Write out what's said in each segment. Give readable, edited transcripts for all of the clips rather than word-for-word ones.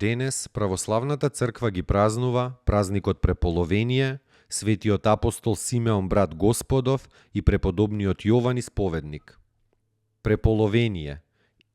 Денес Православната црква ги празнува празникот Преполовение, светиот апостол Симеон брат Господов и преподобниот Јован Исповедник. Преполовение.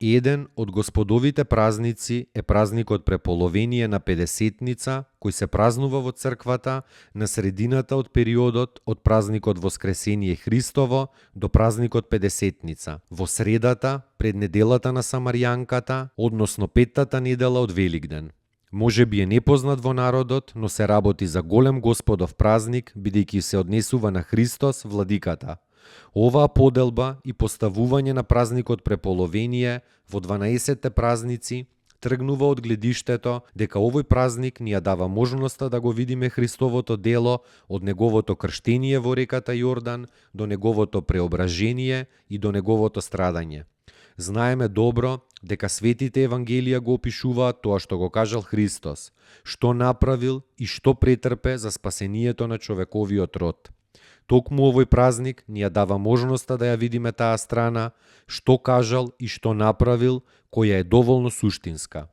Еден од Господовите празници е празникот Преполовение на Педесетница, кој се празнува во црквата на средината од периодот од празникот Воскресение Христово до празникот Педесетница, во средата пред неделата на Самарјанката, односно петтата недела од Великден. Може би е непознат во народот, но се работи за голем Господов празник, бидејќи се однесува на Христос, владиката. Оваа поделба и поставување на празникот Преполовение во 12 празници тргнува од гледиштето дека овој празник ни ја дава можноста да го видиме Христовото дело од неговото крштение во реката Јордан до неговото преображение и до неговото страдање. Знаеме добро дека светите евангелија го опишуваат тоа што го кажал Христос, што направил и што претрпе за спасението на човековиот род. Токму овој празник ни ја дава можноста да ја видиме таа страна, што кажал и што направил, која е доволно суштинска.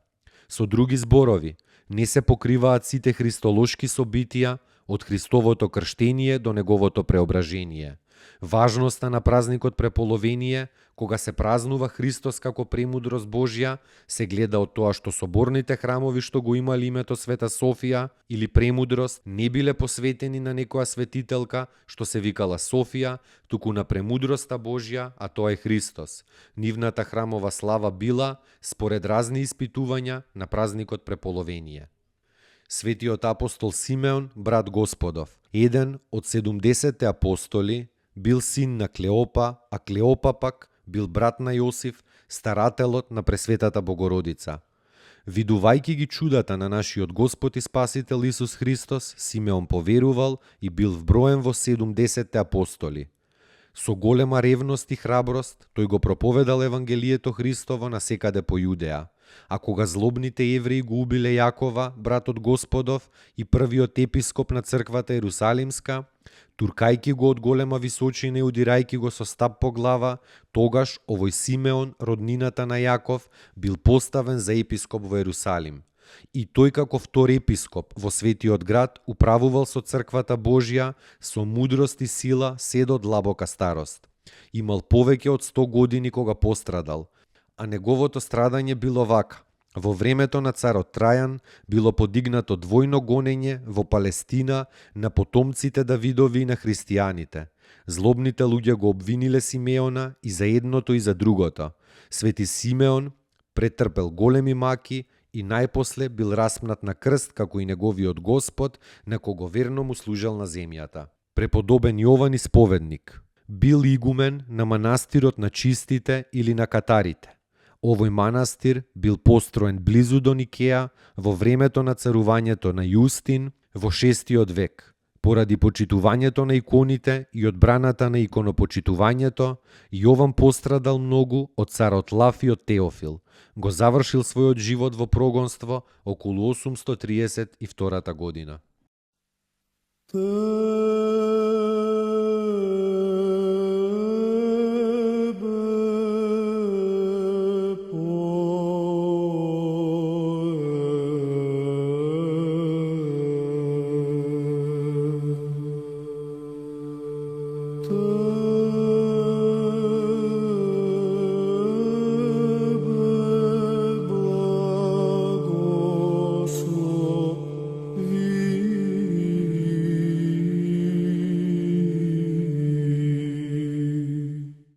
Со други зборови, не се покриваат сите христолошки собитија од Христовото крштение до неговото преображение. Важноста на празникот Преполовение, кога се празнува Христос како премудрост Божја, се гледа од тоа што соборните храмови што го имали името Света Софија или премудрост не биле посветени на некоја светителка што се викала Софија, туку на премудроста Божја, а тоа е Христос. Нивната храмова слава била според разни испитувања на празникот Преполовение. Светиот апостол Симеон, брат Господов, еден од 70 апостоли, бил син на Клеопа, а Клеопа пак бил брат на Јосиф, старателот на Пресветата Богородица. Видувајќи ги чудата на нашиот Господ и Спасител Исус Христос, Симеон поверувал и бил вброен во 70 апостоли. Со голема ревност и храброст, тој го проповедал Евангелието Христово насекаде по Јудеја. А кога злобните евреи го убиле Јакова, братот Господов и првиот епископ на црквата Ерусалимска, туркајки го од голема височина и удирајки го со стап по глава, тогаш овој Симеон, роднината на Јаков, бил поставен за епископ во Ерусалим. И тој како втор епископ во светиот град управувал со црквата Божја со мудрост и сила се до длабока старост. Имал повеќе од 100 години кога пострадал, а неговото страдање било вака. Во времето на царот Трајан било подигнато двојно гонење во Палестина на потомците Давидови и на христијаните. Злобните луѓе го обвиниле Симеона и за едното и за другото. Свети Симеон претрпел големи маки и најпосле бил распнат на крст како и неговиот Господ, на кого верно му служел на земјата. Преподобен Јован Исповедник бил игумен на манастирот на чистите или на катарите. Овој манастир бил построен близу до Никеја во времето на царувањето на Јустин во 6 век. Поради почитувањето на иконите и одбраната на иконопочитувањето, Јован пострадал многу од царот Лав и од Теофил. Го завршил својот живот во прогонство околу 832 година.